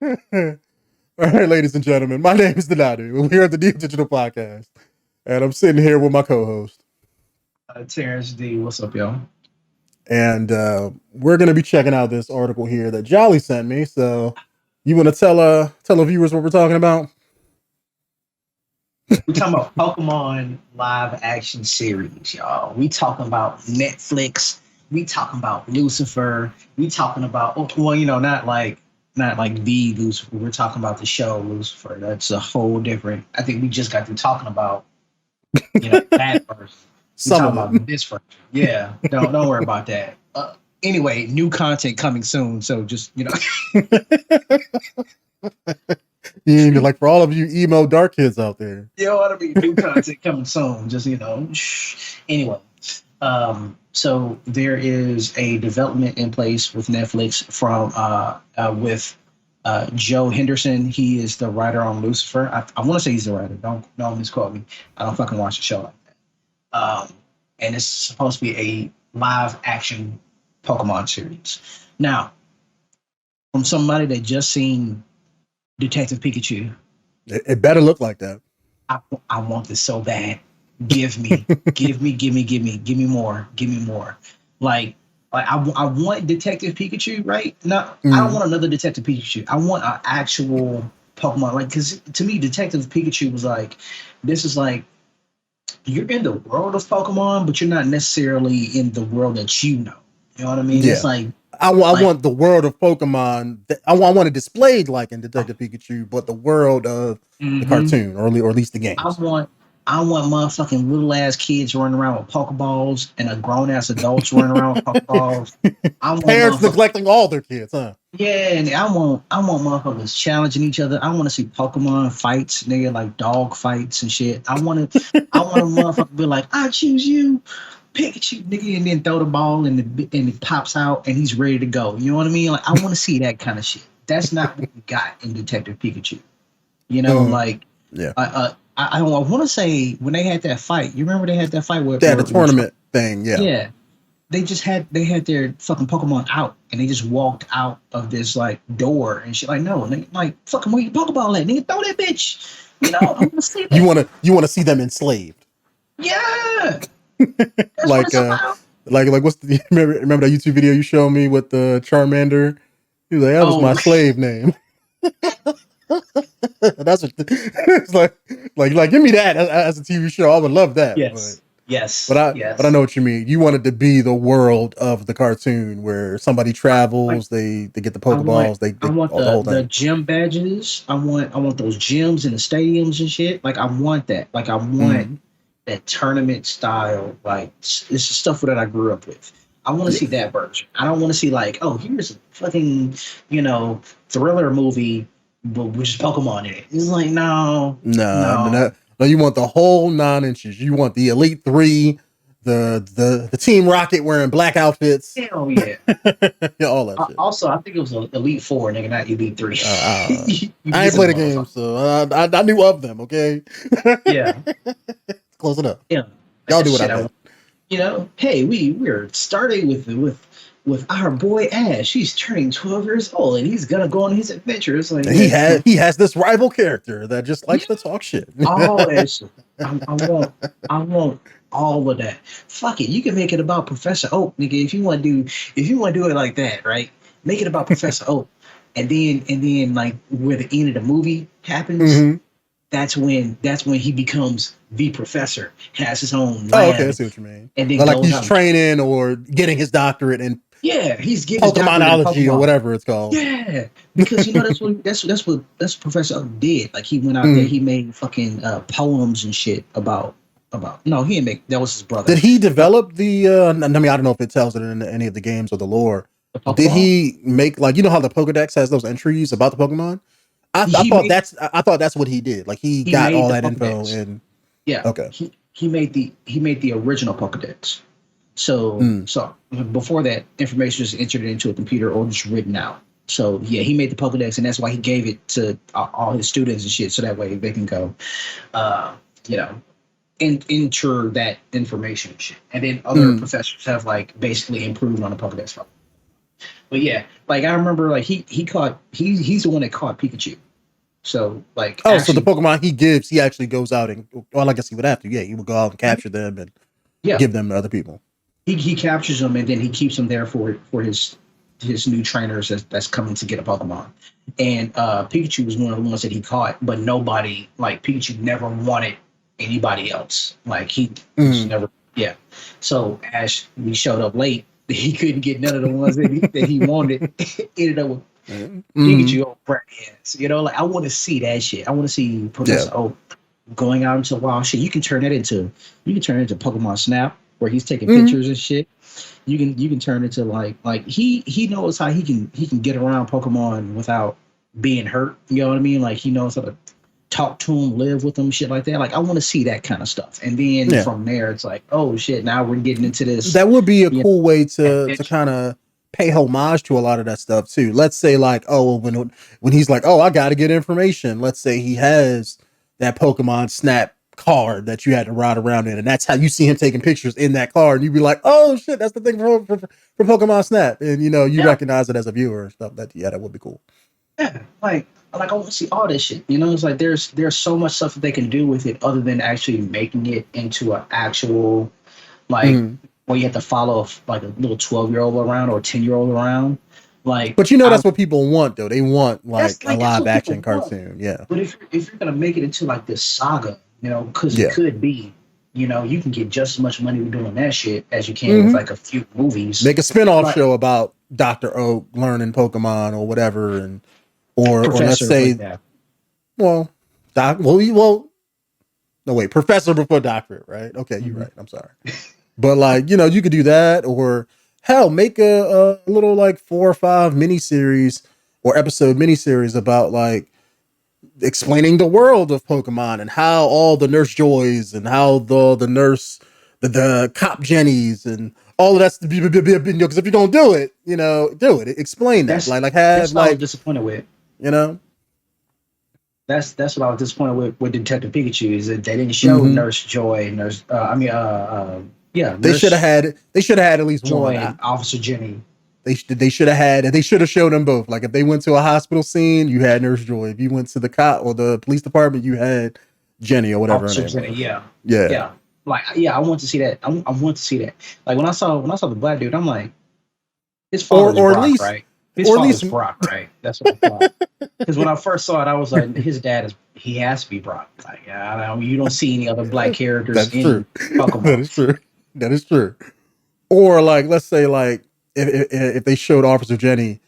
All right, ladies and gentlemen, my name is Donadu, and we're at the Deep Digital Podcast. And I'm sitting here with my co-host. Terrence D, what's up, y'all? And we're going to be checking out this article here that Jolly sent me. So you want to tell the viewers what we're talking about? We talking about Pokemon live action series, y'all. We talking about Netflix. We talking about Lucifer. We talking about well, not like the Lucifer. We're talking about the show Lucifer. That's a whole different. I think we just got through talking about that version. We Some talking of about it. this version. Yeah, don't worry about that. Anyway, new content coming soon. So just Like for all of you emo dark kids out there. you know what I mean? New content coming soon. Just anyway. So there is a development in place with Netflix from with Joe Henderson. He is the writer on Lucifer. I want to say he's the writer. Don't misquote me. I don't fucking watch the show like that. And it's supposed to be a live action Pokemon series. Now, from somebody that just seen Detective Pikachu, It better look like that. I want this so bad. Give me, give me more, give me more. I want Detective Pikachu, right? No, I don't want another Detective Pikachu. I want an actual Pokemon. Like, because to me, Detective Pikachu was like, this is like, you're in the world of Pokemon, but you're not necessarily in the world that you know. You know what I mean? Yeah. It's like, I want the world of Pokemon. I want it displayed like in Detective Pikachu, but the world of the cartoon, or at least the I games. want I want motherfucking little ass kids running around with Pokeballs and a grown ass adults running around with Pokeballs. I want Parents motherfuckers. neglecting all their kids, huh? Yeah, and I want motherfuckers challenging each other. I want to see Pokemon fights, nigga, like dog fights and shit. I want a motherfucker be like, I choose you, Pikachu, nigga, and then throw the ball and it pops out and he's ready to go. You know what I mean? Like I want to see that kind of shit. That's not what we got in Detective Pikachu. Like Yeah. I want to say when they had that fight. You remember they had that fight Yeah, the tournament thing, yeah. yeah, they had their fucking Pokemon out and they just walked out of this like door and shit. Like no, like fucking where your Pokeball at? Nigga, throw that bitch. I want to see that. You wanna see them enslaved. Yeah, that's what like it's about. what's the remember that YouTube video you showed me with the Charmander? He was like, that was my Oh, slave name. That's what it's like give me that as a TV show. I would love that. yes, yes, But I yes. know what you mean. You want it to be the world of the cartoon where somebody Like travels, they get the I want Pokeballs, they I want all the whole the thing. gym badges. I want those gyms in the stadiums and shit. Like I want that. Like I want Mm-hmm. that tournament style. Like this is stuff that I grew up with. I want to Yeah. see that version. I don't want to see like, oh, here's a fucking thriller movie, but with just Pokemon in it. It's like no, no. No, you want the whole 9 inches. You want the Elite Three, the Team Rocket wearing black outfits. Hell yeah. Yeah, all that shit. Also, I think it was Elite Four, nigga, not Elite Three. You I ain't missing played the the game, motherfucker. so I knew of them. Okay, Yeah, close enough. yeah. Like Y'all that do what I shit. did. Hey, we're starting with our boy Ash. He's turning 12 years old and he's gonna go on his adventures. Like He has this rival character that just likes to talk shit. all that shit. I want all of that. Fuck it. You can make it about Professor Oak, nigga. If you want to do it like that, right? Make it about Professor Oak. And then like where the end of the movie happens, Mm-hmm. that's when he becomes the professor, has his own Oh, okay, I lab, see what you mean. and then Like goes he's out. training or getting his doctorate in Yeah, he's getting his doctorate in Pokemonology or Pokemon. whatever it's called. Yeah, because that's what Professor Oak did. Like he went out there, Mhm. he made fucking poems and shit about. No, he didn't make. That was his brother. Did he Uh, develop the? I mean, I don't know if it tells it in any of the games or the lore. the But did Pokeball. he make how the Pokedex has those entries about the Pokemon? He made I thought that's what he did. Like he he got made all the that info Pokedex. and Yeah, okay. he made the original Pokedex. So Mm. so before that, information is entered into a computer or just written out. So yeah, he made the Pokedex, and that's why he gave it to all his students and shit, so that way they can go, uh, you know, enter that information and shit. And then other Mm. professors have like basically improved on the Pokedex. But yeah, like I remember, like he's the one that caught Pikachu. So like Oh, so the actually, Pokemon he gives, he actually goes out and, well, I guess he would have to. Yeah, he would go out and capture them and yeah, give them to other people. he captures them and then he keeps them there for his new trainers that's coming to get a Pokemon. And Pikachu was one of the ones that he caught, but nobody like Pikachu never wanted anybody else. Like he just never, yeah. So Ash, we showed up late. He couldn't get none of the ones that he wanted. Ended up with Pikachu on brand hands. You know, like I want to see that shit. I want to see Professor Oak going out into wild shit. You can turn it into Pokemon Snap where he's taking pictures and shit. You can turn it to like he knows how he can get around Pokemon without being hurt. You know what I mean? Like he knows how to talk to them, live with them, shit like that. Like I want to see that kind of stuff. And then from there, it's like, oh shit, now we're getting into this. That would be a cool way to kind of pay homage to a lot of that stuff too. Let's say like, oh, when he's like, oh, I got to get information. Let's say he has that Pokemon Snap card that you had to ride around in, and that's how you see him taking pictures in that car, and you'd be like, oh shit, that's the thing for Pokemon Snap, and you know you recognize it as a viewer and stuff. That would be cool. Yeah, like I want to see all this shit. You know, it's like there's so much stuff that they can do with it other than actually making it into an actual like where you have to follow like a little 12-year-old around or 10-year-old around. Like, but you know that's what people want though. They want like a live action cartoon. Yeah. But if you're gonna make it into like this saga, you know, because it could be, you know, you can get just as much money with doing that shit as you can with like a few movies. Make a spin-off show about Dr. Oak learning Pokemon or whatever, and or let's say, no wait, Professor before Doctorate, right? Okay, you're right. I'm sorry, but like you know, you could do that, or hell, make a little like 4 or 5 miniseries or episode miniseries about like explaining the world of Pokemon and how all the Nurse Joys and how the nurse the cop Jennies and all of that's because if you don't do it, you know, do it. Explain that. Like have that's like I was disappointed with. You know, that's what I was disappointed with Detective Pikachu is that they didn't show Nurse Joy, they should have had at least Joy one. And Officer Jenny. They should have showed them both. Like if they went to a hospital scene, you had Nurse Joy. If you went to the cop or the police department, you had Jenny or whatever. Officer Jenny, yeah. Like I want to see that. I want to see that. Like when I saw the black dude, I'm like, his father's Brock, right? His father's Brock, right? That's what I thought. Because when I first saw it, I was like, his dad he has to be Brock. Like, you don't see any other black characters. That's in Pokemon. That is true. Or like, let's say like if they showed Officer Jenny,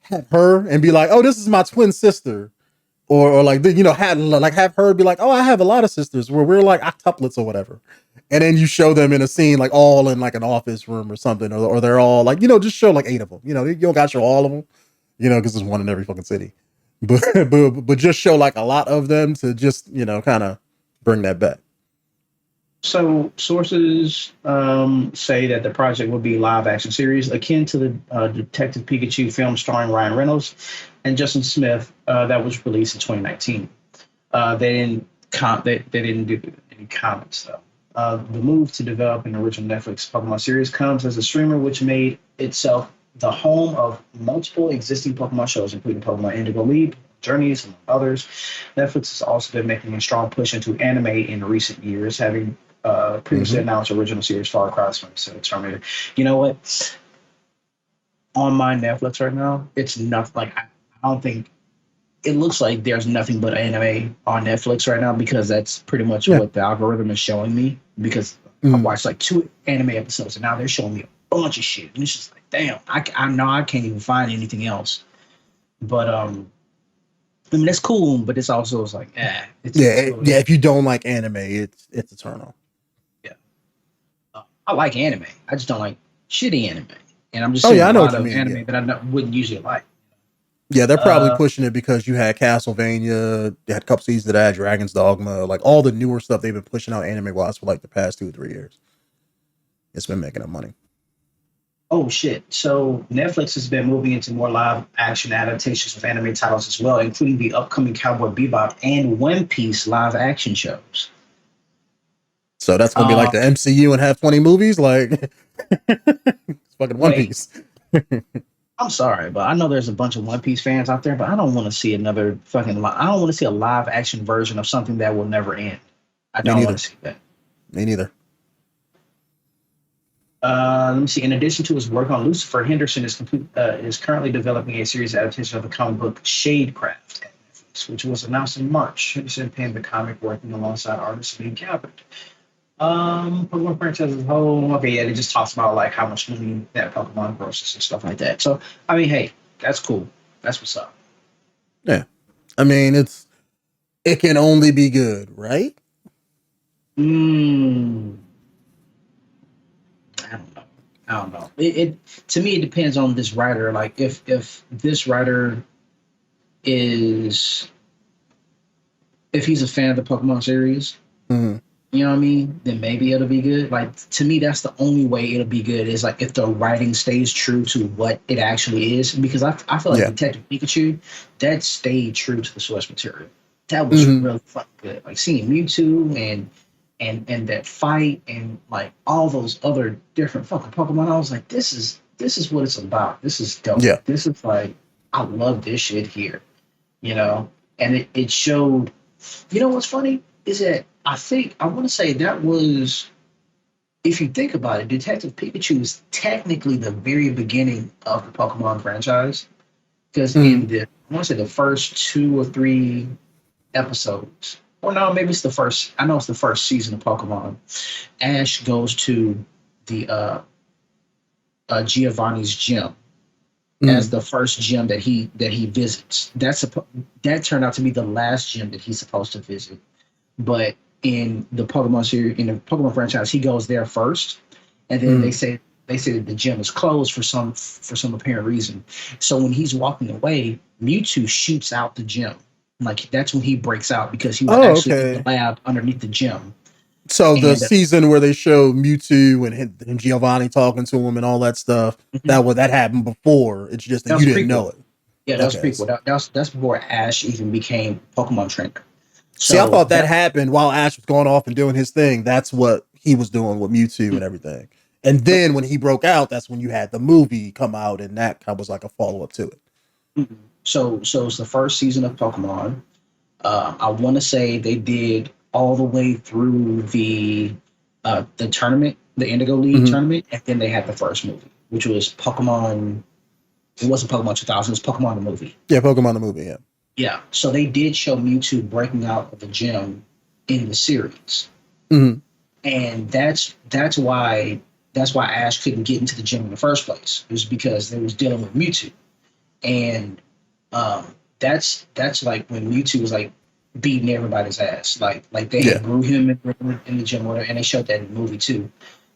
have her and be like, oh, this is my twin sister. Or like, you know, have her be like, oh, I have a lot of sisters where we're like octuplets or whatever. And then you show them in a scene, like all in like an office room or something, or they're all like, you know, just show like 8 of them. You know, you don't got to show all of them, you know, because there's one in every fucking city. But just show like a lot of them to just, you know, kind of bring that back. So sources say that the project will be a live action series akin to the Detective Pikachu film starring Ryan Reynolds and Justin Smith that was released in 2019. They didn't do any comments though. The move to develop an original Netflix Pokemon series comes as a streamer which made itself the home of multiple existing Pokemon shows, including Pokemon Indigo League, Journeys, and others. Netflix has also been making a strong push into anime in recent years, having previously announced original series Far Cry, Terminator. You know what? On my Netflix right now, it's nothing. Like I don't think it looks like there's nothing but anime on Netflix right now because that's pretty much what the algorithm is showing me. Because I watched like 2 anime episodes and now they're showing me a bunch of shit, and it's just like, damn, I know I can't even find anything else. But I mean that's cool, but it's also like if you don't like anime, it's a turn on. Yeah, I like anime. I just don't like shitty anime, and I'm just I know what you mean. Anime that I wouldn't usually like. Yeah, they're probably pushing it because you had Castlevania, they had a couple seasons that had Dragon's Dogma, like all the newer stuff they've been pushing out anime wise for like the past 2 or 3 years. It's been making them money. Oh shit! So Netflix has been moving into more live action adaptations of anime titles as well, including the upcoming Cowboy Bebop and One Piece live action shows. So that's gonna be like the MCU and have 20 movies, like it's fucking One Piece. I'm sorry, but I know there's a bunch of One Piece fans out there, but I don't want to see another fucking. I don't want to see a live action version of something that will never end. I Me don't want neither. to see that. Me neither. Let me see. In addition to his work on Lucifer, Henderson is currently developing a series adaptation of the comic book Shadecraft, which was announced in March. Henderson penned the comic, working alongside artist Lee Gabbard. Pokemon franchise as a whole. Okay, yeah, they just talks about like how much money that Pokemon grosses and stuff like that. So, I mean, hey, that's cool. That's what's up. Yeah. I mean, it can only be good, right? Mm, I don't know. I don't know. It to me it depends on this writer. Like if this writer is if he's a fan of the Pokemon series, Mm-hmm. you know what I mean? Then maybe it'll be good. Like to me, that's the only way it'll be good is like if the writing stays true to what it actually is. Because I feel like Yeah. Detective Pikachu, that stayed true to the source material. That was Mm-hmm. really fucking good. Like seeing Mewtwo and that fight and like all those other different fucking Pokemon, I was like, this is what it's about. This is dope. Yeah. This is like I love this shit here, you know. And it showed. You know what's funny is that I want to say that was, if you think about it, Detective Pikachu is technically the very beginning of the Pokemon franchise. Because Mm-hmm. in the, I want to say the first 2 or 3 episodes, or no, maybe it's the first, I know it's the first season of Pokemon. Ash goes to the Giovanni's gym as Mm-hmm. the first gym that he visits. That turned out to be the last gym that he's supposed to visit. But in the Pokemon series, in the Pokemon franchise, he goes there first, and then Mm-hmm. they say that the gym is closed for some apparent reason. So when he's walking away, Mewtwo shoots out the gym. Like that's when he breaks out because he was Oh, actually in the okay. lab underneath the gym. So the And season where they show Mewtwo and Giovanni talking to him and all that stuff, that happened before. It's just that that you was a didn't prequel. know it. Yeah, that was a Okay. prequel. That's before Ash even became Pokemon trainer. See, I So thought that happened while Ash was going off and doing his thing. That's what he was doing with Mewtwo and everything. And then when he broke out, that's when you had the movie come out, and that kind of was like a follow up to it. so it's the first season of Pokemon. I want to say they did all the way through the tournament, the Indigo League Mm-hmm. tournament, and then they had the first movie, which was Pokemon. It wasn't Pokemon 2000. It was Pokemon the movie. Yeah, Pokemon the movie. Yeah. Yeah. So they did show Mewtwo breaking out of the gym in the series, Mm-hmm. and that's why Ash couldn't get into the gym in the first place. It was because they was dealing with Mewtwo, and that's like when Mewtwo was like beating everybody's ass. Like they Yeah. had grew him in the gym order, and they showed that in the movie too.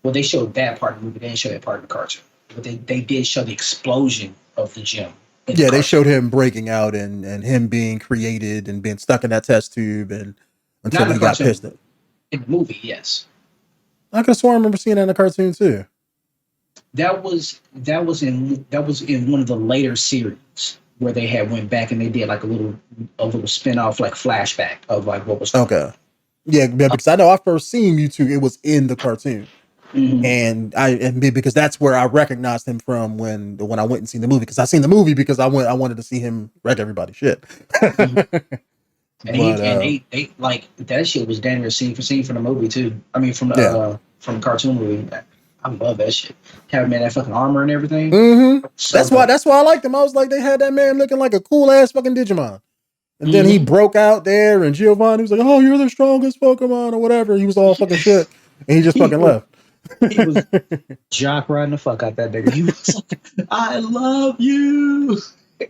Well, they showed that part of the movie. They didn't show that part of the cartoon, but they did show the explosion of the gym in the Yeah, they cartoon. showed him breaking out and him being created and being stuck in that test tube and Not until in the he got pissed cartoon, at. in the movie. Yes, I could have sworn I remember seeing that in the cartoon too. that was in one of the later series where they had went back and they did like a little spin off like flashback of like what was going Okay. Yeah, because I know I first seen Mewtwo, it was in the cartoon. on. Mhm. And because that's where I recognized him from when I went and seen the movie. Because I seen the movie because I wanted to see him wreck everybody's shit. Mhm. And But they like that shit was damn near scene for scene from the movie too. I mean yeah. from the cartoon movie. I love that shit. Having man that fucking armor and everything. Mm-hmm. So That's why dope. that's why I liked him. I was like, they had that man looking like a cool ass fucking Digimon. And then he Hmm. broke out there, and Giovanni was like, "Oh, you're the strongest Pokemon," or whatever. He was all fucking shit, and he just he fucking was left. he was jock riding the fuck out that nigga. He was like, I love you.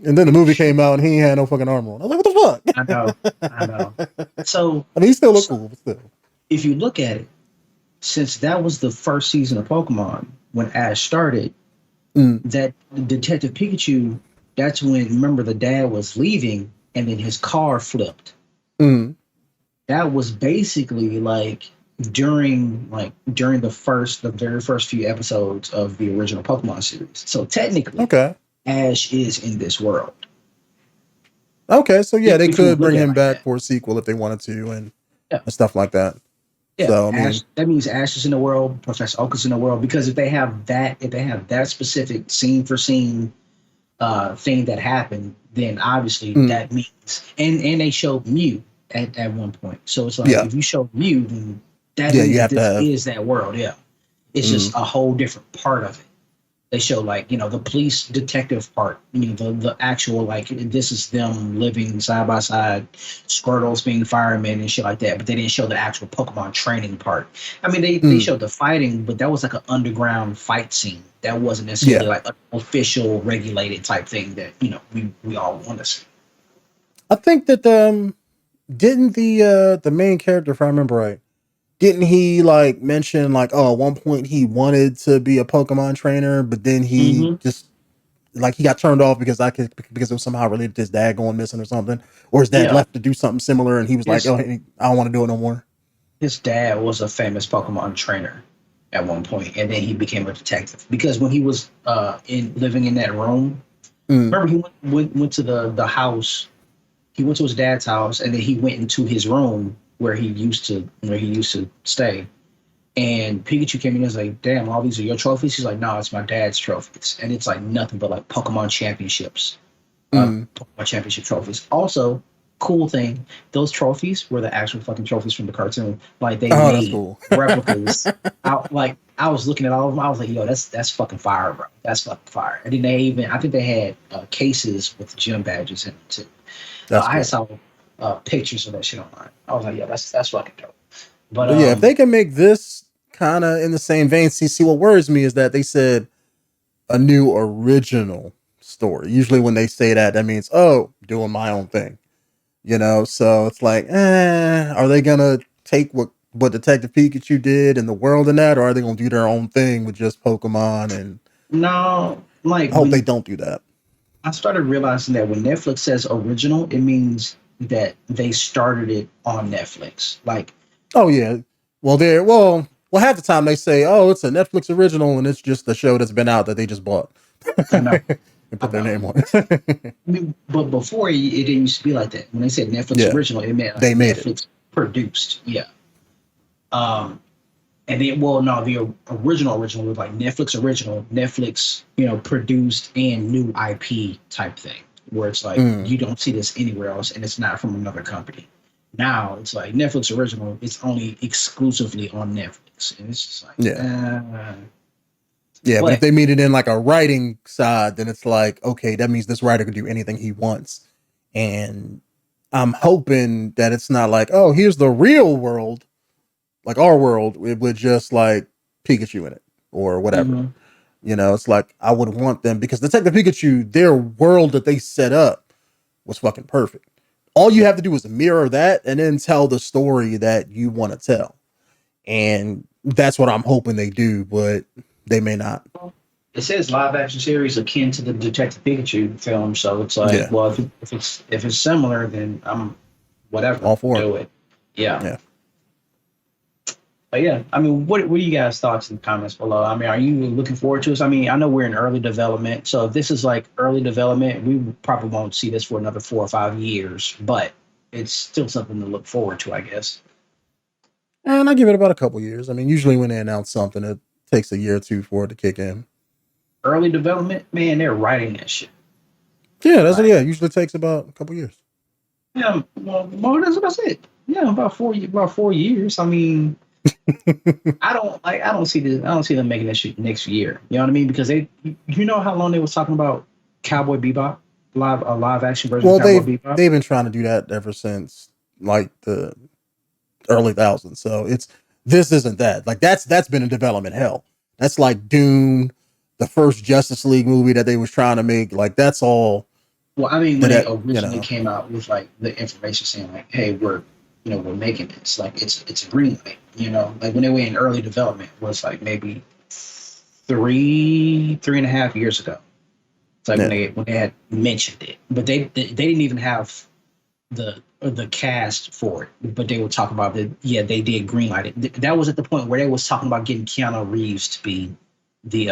And then the movie came out, and he ain't had no fucking armor on. I was like, "What I know, I the know. fuck?" So, I mean, he still looked so cool, but still. if you look at it, since that was the first season of Pokemon when Ash started, Mm, that Detective Pikachu, that's when remember the dad was leaving and then his car flipped. mm. That was basically like during the very first few episodes of the original Pokemon series. So technically, Okay. Ash is in this world. Okay. So yeah, they If you could look bring at it him like back that, for a sequel if they wanted to, yeah, and stuff like that. yeah. So I Ash. mean, That means Ash is in the world. Professor Oak is in the world because if they have that specific scene for scene thing that happened, then obviously Mm. that means, and they showed Mew at one point. So it's like Yeah. if you show Mew, then that Yeah, means you that have to this have. is that world. Yeah, it's just Mm. a whole different part of it. They show like the police detective part, the actual like this is them living side by side, Squirtles being firemen and shit like that. But they didn't show the actual Pokemon training part. I mean, they Mm. showed the fighting, but that was like an underground fight scene. That wasn't necessarily Yeah. like an official regulated type thing that we all want to see. I think that didn't the main character, if I remember right, didn't he like mention like, oh, at one point he wanted to be a Pokemon trainer, but then he Mm-hmm. just like he got turned off because it was somehow related to his dad going missing or something, or his dad Yeah, left to do something similar, and he was like, his oh, hey, I don't want to do it no more. his dad was a famous Pokemon trainer at one point, and then he became a detective because when he was in living in that room. Mm. Remember, he went to the house. He went to his dad's house, and then he went into his room where he used to stay. And Pikachu came in and was like, "Damn, all these are your trophies." He's like, "No, it's my dad's trophies," and it's like nothing but like Pokemon championships, Mm. Pokemon championship trophies. Also, cool thing, those trophies were the actual fucking trophies from the cartoon. Like they Oh, that's made cool. replicas. I was looking at all of them. I was like, "Yo, that's fucking fire, bro. That's fucking fire." And then I think they had cases with gym badges in it too. That's I cool. saw pictures of that shit online. I was like, "Yeah, that's fucking dope." But But yeah, if they can make this kind of in the same vein, see what worries me is that they said a new original story. Usually when they say that, that means, oh, doing my own thing. So it's like, are they gonna take what Detective Pikachu did in the world and that, or are they gonna do their own thing with just Pokemon? And no, like I hope they when don't do that. I started realizing that when Netflix says original, it means that they started it on Netflix. Like, Oh yeah. Well, half the time they say, oh, it's a Netflix original, and it's just a show that's been out that they just bought I know, and I put their know. name on it. I mean, but before it didn't used to be like that. When they said Netflix Yeah, original, it meant like they made it. Netflix produced. Yeah. Um, and then, well, no, the original was like Netflix original, Netflix, produced and new IP type thing, where it's like Mm, you don't see this anywhere else, and it's not from another company. Now it's like Netflix original, it's only exclusively on Netflix, and it's just like, yeah. Yeah, but if but they meet it in like a writing side, then it's like, okay, that means this writer can do anything he wants. And I'm hoping that it's not like, oh, here's the real world, like our world, with just like Pikachu in it or whatever. mhm. It's like I would want them because Detective Pikachu, their world that they set up was fucking perfect. All you Yeah. have to do is mirror that and then tell the story that you want to tell. And that's what I'm hoping they do, but they may not. It says live action series akin to the Detective Pikachu film, so it's like, Yeah, well, if it's similar, then I'm whatever, all for it. do it. Yeah. Yeah. But yeah, I mean, what are you guys' thoughts in the comments below? I mean, are you looking forward to this? I mean, I know we're in early development, so if this is like early development, we probably won't see this for another 4 or 5 years, but it's still something to look forward to, I guess. And I give it about a couple years. I mean, usually when they announce something, it takes a year or two for it to kick in. Early development, man, they're writing that shit. Yeah, Like, it usually takes about a couple years. yeah, well, that's what I said. Yeah, about 4 years. I mean, I don't see this. I don't see them making this shit next year. You know what I mean? Because you know how long they was talking about Cowboy Bebop, a live action version of Well, Cowboy Bebop. they've been trying to do that ever since like the early thousands. So this isn't that. Like that's been in development hell. That's like Dune, the first Justice League movie that they was trying to make. Like that's all Well, I mean, when they that originally came out with like the information saying like, "Hey, we're making this," like it's a green light. Like when they were in early development was like maybe 3.5 years ago. It's like when yeah. they had mentioned it, but they didn't even have the cast for it. But they were talking about that. Yeah, they did greenlight it. That was at the point where they was talking about getting Keanu Reeves to be the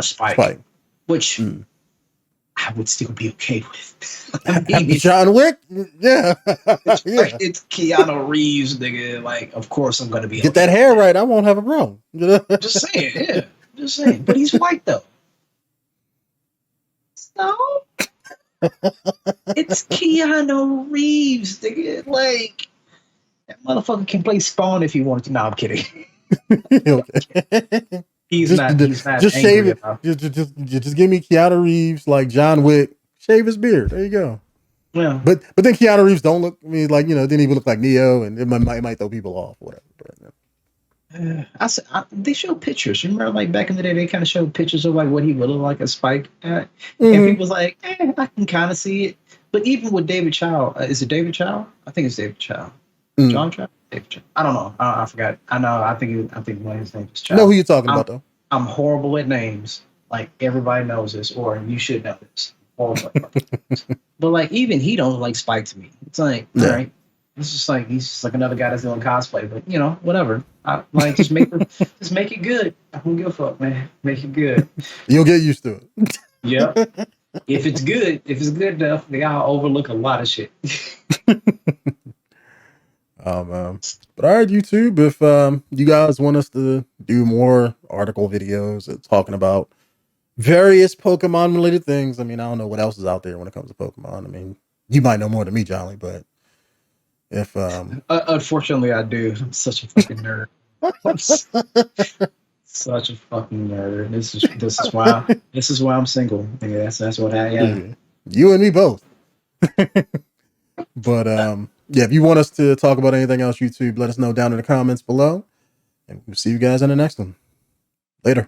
Spike, Spike. which Mm. I would still be okay with. I mean, John Wick? Yeah. Yeah. it's Keanu Reeves, nigga. Like, of course I'm gonna be Get okay that with hair that. right. I won't have a problem. Just saying, yeah. Just saying. But he's white though. No, it's Keanu Reeves. Nigga. Like that motherfucker can play Spawn if he wanted to. No, I'm kidding. Okay. He's not just shave angry it. Just give me Keanu Reeves like John Wick. Shave his beard. There you go. Yeah. But then Keanu Reeves don't look. I mean, like, you know, didn't even look like Neo, and it might throw people off. Whatever. But, they show pictures. You remember, like back in the day, they kind of showed pictures of like what he would look like as Spike, and people was like, I can kind of see it. But even with David Chow, is it David Chow? I think it's David Chow. John Chow? David Chow. I don't know. I forgot. I know. I think one of his name is Chow. Know who you're talking about though. I'm horrible at names. Like everybody knows this, or you should know this. But like even he don't like Spike to me. It's like, all right. It's just like he's just like another guy that's doing cosplay, but you know, whatever. I like just make it good. I don't give a fuck, man. Make it good. You'll get used to it. Yep. If it's good enough, then I'll overlook a lot of shit. But all right, YouTube, if you guys want us to do more article videos talking about various Pokemon related things, I mean, I don't know what else is out there when it comes to Pokemon. I mean, you might know more than me, Jolly, but if unfortunately I do. I'm such a fucking nerd. Such a fucking nerd. This is why I'm single. Yeah, that's what I am. You and me both. But yeah, if you want us to talk about anything else, YouTube, let us know down in the comments below. And we'll see you guys in the next one. Later.